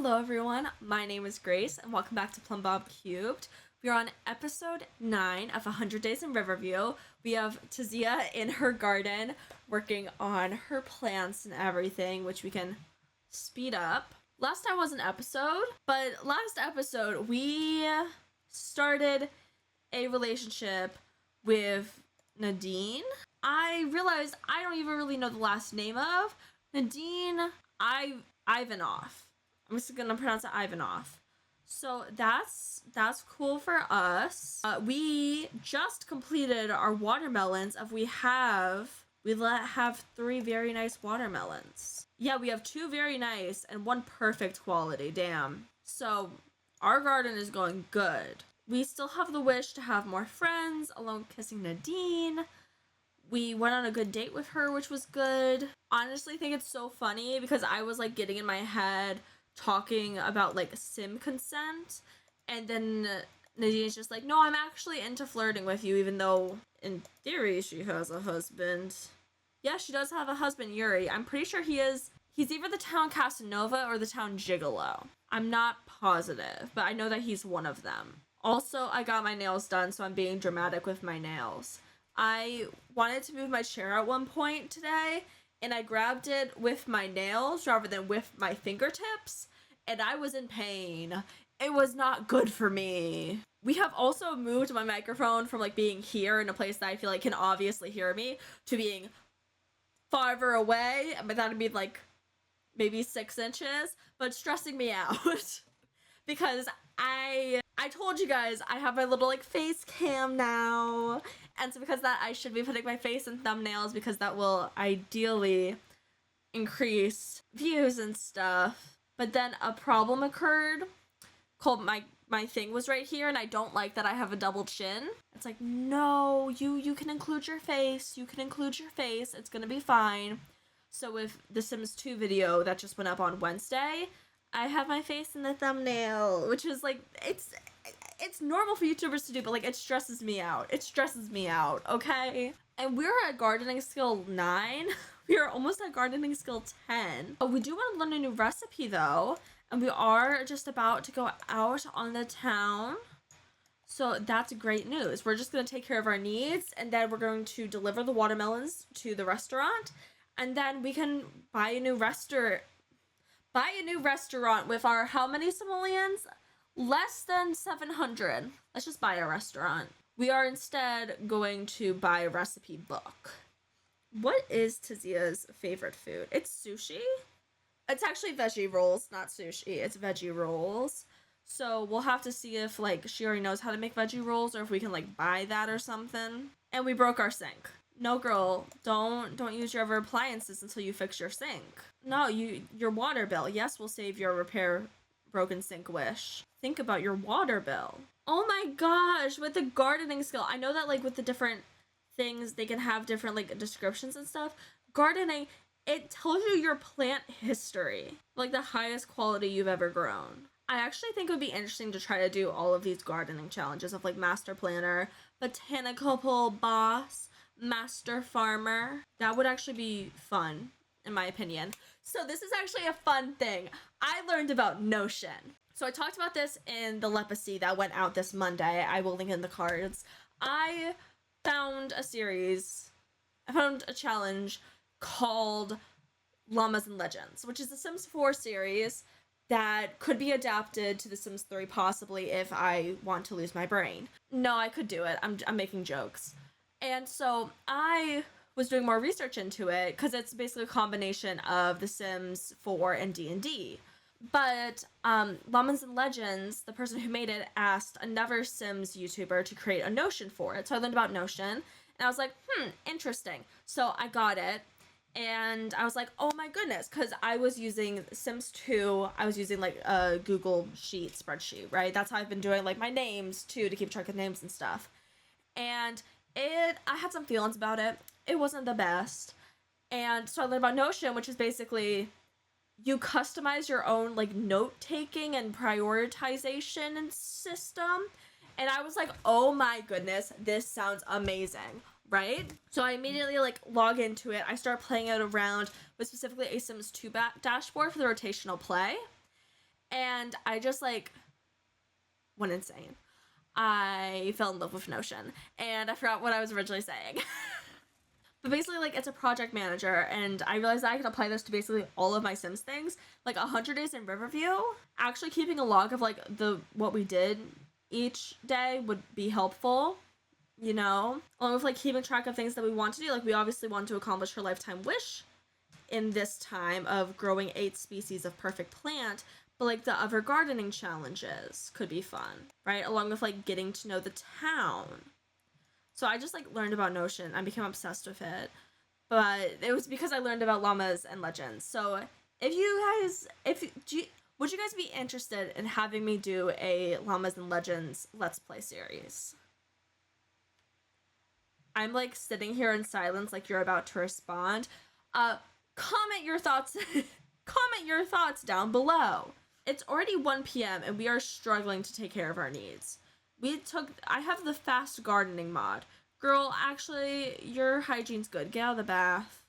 Hello everyone, my name is Grace and welcome back to Plumbob Cubed. We are on episode 9 of 100 Days in Riverview. We have Tazia in her garden working on her plants and everything, which we can speed up. Last time was an episode, but last episode we started a relationship with Nadine. I realized I don't even really know the last name of Nadine Ivanov. I'm just gonna pronounce it Ivanov. So that's cool for us. We just completed our watermelons. We have 3 very nice watermelons. Yeah, we have 2 very nice and 1 perfect quality. Damn. So our garden is going good. We still have the wish to have more friends, along kissing Nadine. We went on a good date with her, which was good. Honestly, I think it's so funny because I was like getting in my head talking about like sim consent, and then Nadine's just like, no, I'm actually into flirting with you, even though in theory she has a husband. Yeah, she does have a husband, Yuri. I'm pretty sure he's either the town Casanova or the town Gigolo. I'm not positive, but I know that he's one of them. Also, I got my nails done, so I'm being dramatic with my nails. I wanted to move my chair at one point today, and I grabbed it with my nails rather than with my fingertips, and I was in pain. It was not good for me. We have also moved my microphone from like being here in a place that I feel like can obviously hear me to being farther away, but that'd be like maybe 6 inches, but it's stressing me out because I told you guys I have my little like face cam now, and so because of that I should be putting my face in thumbnails because that will ideally increase views and stuff. But then a problem occurred called my thing was right here, and I don't like that I have a double chin. It's like, no, you can include your face, it's gonna be fine. So with the Sims 2 video that just went up on Wednesday, I have my face in the thumbnail, which is like, it's normal for YouTubers to do, but like it stresses me out, okay? And we're at gardening skill 9. We are almost at gardening skill 10. We do want to learn a new recipe though, and we are just about to go out on the town. So that's great news. We're just going to take care of our needs, and then we're going to deliver the watermelons to the restaurant, and then we can buy a new restaurant with our how many simoleons? Less than 700. Let's just buy a restaurant. We are instead going to buy a recipe book. What is Tazia's favorite food? It's sushi. It's actually veggie rolls, not sushi. It's veggie rolls. So we'll have to see if like she already knows how to make veggie rolls or if we can like buy that or something. And we broke our sink. No, girl, don't use your other appliances until you fix your sink. No, your water bill. Yes, we'll save your repair broken sink wish. Think about your water bill. Oh my gosh, with the gardening skill. I know that like with the different things, they can have different like descriptions and stuff. Gardening, it tells you your plant history, like the highest quality you've ever grown. I actually think it would be interesting to try to do all of these gardening challenges of like Master Planner, Botanical Boss, Master Farmer. That would actually be fun, in my opinion. So this is actually a fun thing. I learned about Notion. So I talked about this in the Lepacy that went out this Monday. I will link in the cards. I found a challenge called Llamas and Legends, which is the Sims 4 series that could be adapted to the Sims 3 possibly if I want to lose my brain. No, I could do it. I'm making jokes. And so I was doing more research into it because it's basically a combination of The Sims 4 and D&D. But Llamas and Legends, the person who made it, asked another Sims YouTuber to create a Notion for it. So I learned about Notion, and I was like, interesting. So I got it, and I was like, oh my goodness, because I was using Sims 2, I was using like a Google Sheet spreadsheet, right? That's how I've been doing like my names too, to keep track of names and stuff. And I had some feelings about it. It wasn't the best. And so I learned about Notion, which is basically you customize your own like note-taking and prioritization system. And I was like, oh my goodness, this sounds amazing, right? So I immediately like log into it. I start playing it around with specifically a Sims 2 dashboard for the rotational play. And I just like went insane. I fell in love with Notion, and I forgot what I was originally saying. But basically, like, it's a project manager, and I realized that I could apply this to basically all of my Sims things. Like, 100 Days in Riverview, actually keeping a log of, like, what we did each day would be helpful, you know? Along with, like, keeping track of things that we want to do. Like, we obviously want to accomplish her lifetime wish in this time of growing 8 species of perfect plant, but, like, the other gardening challenges could be fun, right? Along with, like, getting to know the town. So I just, like, learned about Notion. I became obsessed with it. But it was because I learned about llamas and legends. So if you guys, would you guys be interested in having me do a llamas and legends Let's Play series? I'm, like, sitting here in silence like you're about to respond. Comment your thoughts. Comment your thoughts down below. It's already 1 p.m. and we are struggling to take care of our needs. I have the fast gardening mod. Girl, actually, your hygiene's good. Get out of the bath.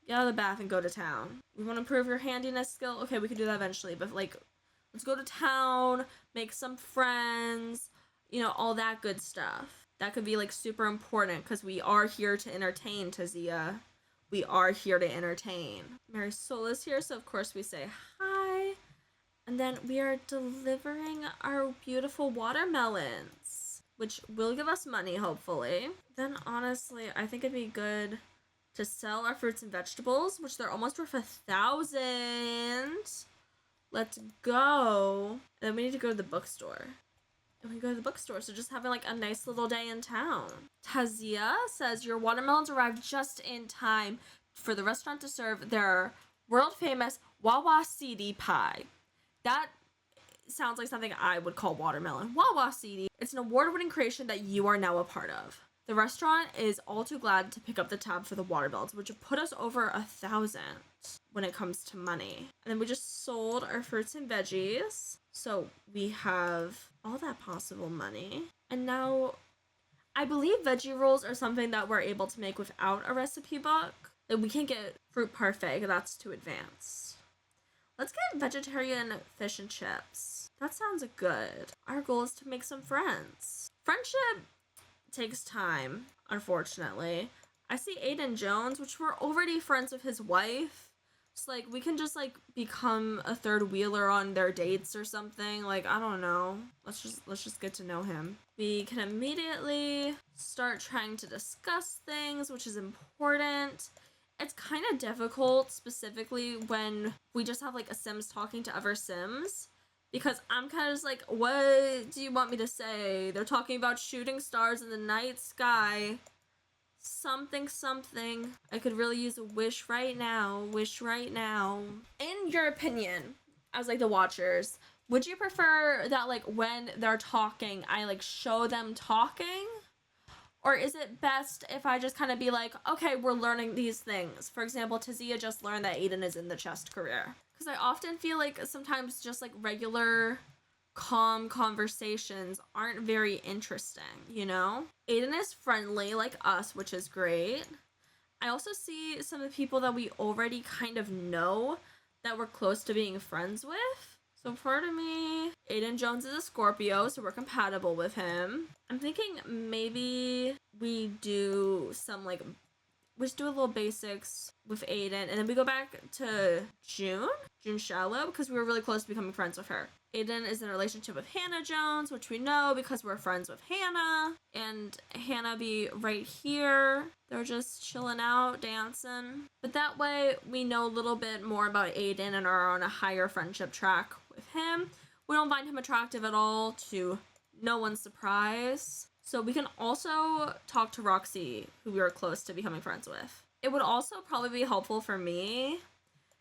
Get out of the bath and go to town. We want to improve your handiness skill? Okay, we can do that eventually, but, like, let's go to town, make some friends, you know, all that good stuff. That could be, like, super important, because we are here to entertain, Tazia. We are here to entertain. Marisol is here, so of course we say hi. And then we are delivering our beautiful watermelons, which will give us money, hopefully. Then, honestly, I think it'd be good to sell our fruits and vegetables, which they're almost worth 1,000. Let's go. And then we need to go to the bookstore. And we go to the bookstore, so just having, like, a nice little day in town. Tazia says, your watermelons arrived just in time for the restaurant to serve their world-famous Wawa CD pie. That sounds like something I would call watermelon. Wawa CD. It's an award-winning creation that you are now a part of. The restaurant is all too glad to pick up the tab for the watermelons, which would put us over 1,000 when it comes to money. And then we just sold our fruits and veggies. So we have all that possible money. And now, I believe veggie rolls are something that we're able to make without a recipe book. Like, we can't get fruit parfait. That's too advanced. Let's get vegetarian fish and chips. That sounds good. Our goal is to make some friends. Friendship takes time, unfortunately. I see Aiden Jones, which we're already friends with his wife. So, like, we can just, like, become a third wheeler on their dates or something. Like, I don't know. Let's just get to know him. We can immediately start trying to discuss things, which is important. It's kind of difficult, specifically when we just have, like, a Sims talking to other Sims, because I'm kind of just like, what do you want me to say? They're talking about shooting stars in the night sky. Something. I could really use a wish right now. In your opinion, as, like, the watchers, would you prefer that, like, when they're talking, I, like, show them talking? Or is it best if I just kind of be like, okay, we're learning these things? For example, Tazia just learned that Aiden is in the chest career. Because I often feel like sometimes just, like, regular, calm conversations aren't very interesting, you know? Aiden is friendly like us, which is great. I also see some of the people that we already kind of know that we're close to being friends with. So part of me, Aiden Jones is a Scorpio, so we're compatible with him. I'm thinking maybe we do some, like, we just do a little basics with Aiden, and then we go back to June Shallow, because we were really close to becoming friends with her. Aiden is in a relationship with Hannah Jones, which we know because we're friends with Hannah, and Hannah be right here. They're just chilling out, dancing. But that way, we know a little bit more about Aiden and are on a higher friendship track with him. We don't find him attractive at all, to no one's surprise. So we can also talk to Roxy, who we are close to becoming friends with. It would also probably be helpful for me,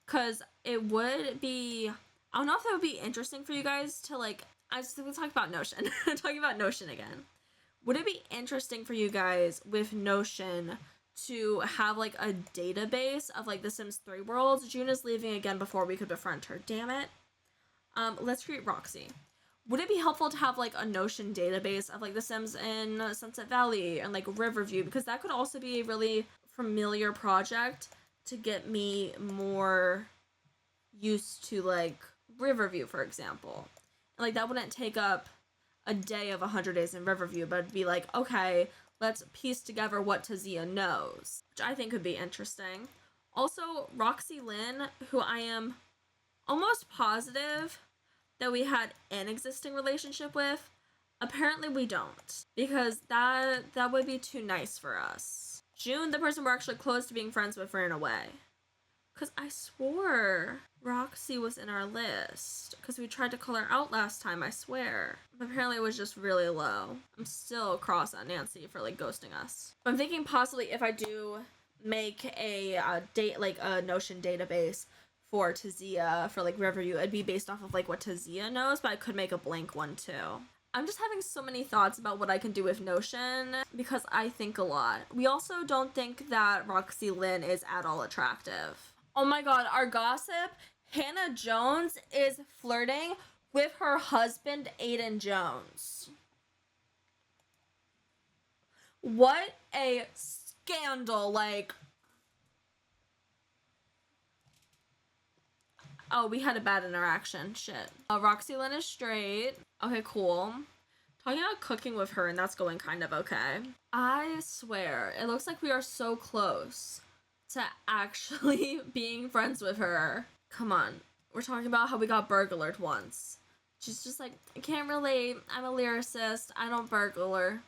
because it would be, I don't know if that would be interesting for you guys to, like, let's talk about Notion. Talking about Notion again. Would it be interesting for you guys with Notion to have, like, a database of, like, the Sims 3 worlds? June is leaving again before we could befriend her. Damn it. Let's create Roxy. Would it be helpful to have, like, a Notion database of, like, the Sims in Sunset Valley and, like, Riverview? Because that could also be a really familiar project to get me more used to, like, Riverview, for example. And, like, that wouldn't take up a day of 100 Days in Riverview, but it'd be like, okay, let's piece together what Tazia knows, which I think could be interesting. Also, Roxy Lynn, who I am almost positive that we had an existing relationship with, apparently we don't, because that would be too nice for us. June, the person we're actually close to being friends with, ran away. Because I swore Roxy was in our list. Because we tried to call her out last time, I swear. But apparently it was just really low. I'm still cross on Nancy for, like, ghosting us. But I'm thinking possibly if I do make a Notion database for Tazia, for, like, Riverview, it'd be based off of, like, what Tazia knows, but I could make a blank one, too. I'm just having so many thoughts about what I can do with Notion because I think a lot. We also don't think that Roxy Lynn is at all attractive. Oh my god, our gossip, Hannah Jones is flirting with her husband, Aiden Jones. What a scandal, like... Oh, we had a bad interaction. Shit. Roxy Lynn is straight. Okay, cool. Talking about cooking with her, and that's going kind of okay. I swear, it looks like we are so close to actually being friends with her. Come on. We're talking about how we got burglared once. She's just like, I can't relate. I'm a lyricist. I don't burglar.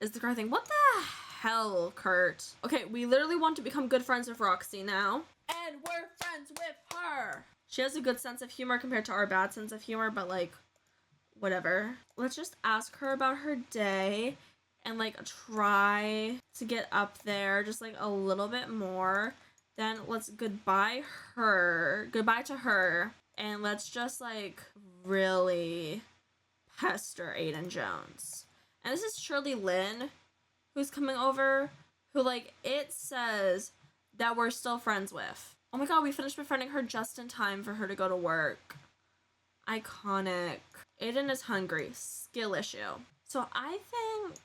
Is the correct thing. What the hell, Kurt? Okay, we literally want to become good friends with Roxy now. And we're friends with her! She has a good sense of humor compared to our bad sense of humor, but, like, whatever. Let's just ask her about her day and, like, try to get up there just, like, a little bit more. Then let's goodbye to her, and let's just, like, really pester Aiden Jones. And this is Shirley Lynn, who's coming over, who, like, it says that we're still friends with. Oh my god, we finished befriending her just in time for her to go to work. Iconic. Aiden is hungry. Skill issue. So I think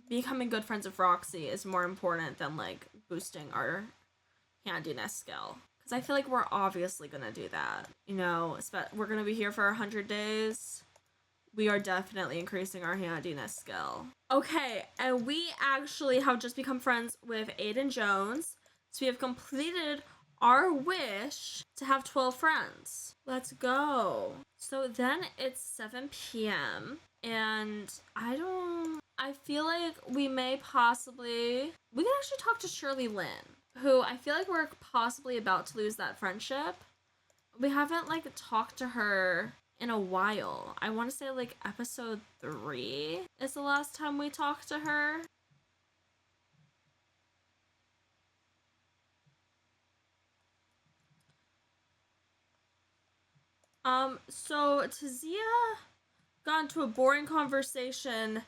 becoming good friends with Roxy is more important than, like, boosting our handiness skill. Because I feel like we're obviously gonna do that. You know, we're gonna be here for 100 days. We are definitely increasing our handiness skill. Okay, and we actually have just become friends with Aiden Jones. So we have completed our wish to have 12 friends. Let's go. So then it's 7 p.m. and I feel like we can actually talk to Shirley Lynn, who I feel like we're possibly about to lose that friendship. We haven't, like, talked to her in a while. I want to say, like, episode 3 is the last time we talked to her. So Tazia got into a boring conversation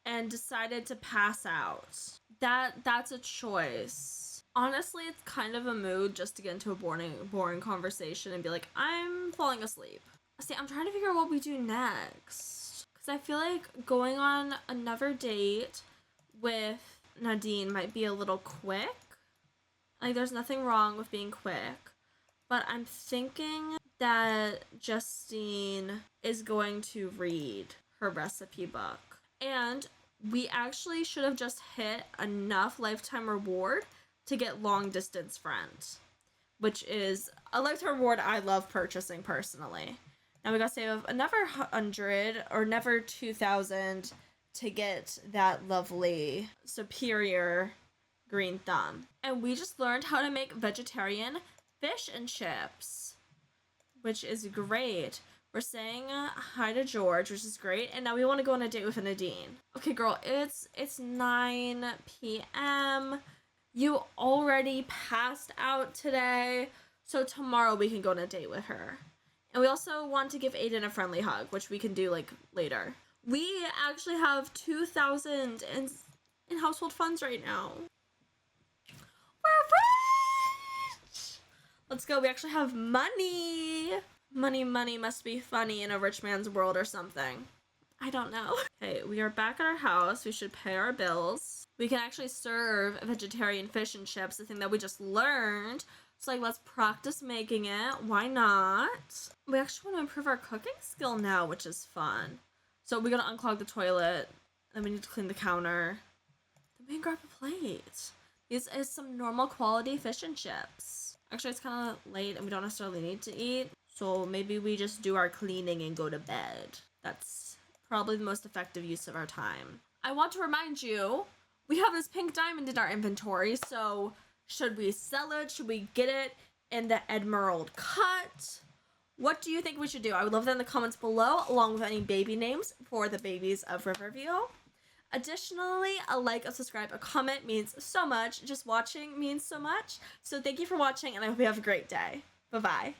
and decided to pass out. That's a choice. Honestly, it's kind of a mood just to get into a boring conversation and be like, I'm falling asleep. See, I'm trying to figure out what we do next. Because I feel like going on another date with Nadine might be a little quick. Like, there's nothing wrong with being quick. But I'm thinking that Justine is going to read her recipe book. And we actually should have just hit enough lifetime reward to get long distance friend, which is a lifetime reward I love purchasing personally. Now we gotta save another 100 or another 2,000 to get that lovely superior green thumb. And we just learned how to make vegetarian fish and chips, which is great. We're saying hi to George, which is great, and now we want to go on a date with Nadine. Okay, girl, it's 9 p.m. You already passed out today, so tomorrow we can go on a date with her. And we also want to give Aiden a friendly hug, which we can do, like, later. We actually have 2,000 in household funds right now. We're rich! Let's go. We actually have money. Money must be funny in a rich man's world or something. I don't know. Okay, we are back at our house. We should pay our bills. We can actually serve vegetarian fish and chips, the thing that we just learned. So like, let's practice making it. Why not? We actually want to improve our cooking skill now, which is fun. So we gotta unclog the toilet. Then we need to clean the counter. Then we can grab a plate. This is some normal quality fish and chips. Actually, it's kind of late and we don't necessarily need to eat. So maybe we just do our cleaning and go to bed. That's probably the most effective use of our time. I want to remind you, we have this pink diamond in our inventory, so should we sell it? Should we get it in the Emerald cut? What do you think we should do? I would love that in the comments below, along with any baby names for the babies of Riverview. Additionally, a like, a subscribe, a comment means so much. Just watching means so much. So thank you for watching, and I hope you have a great day. Bye-bye.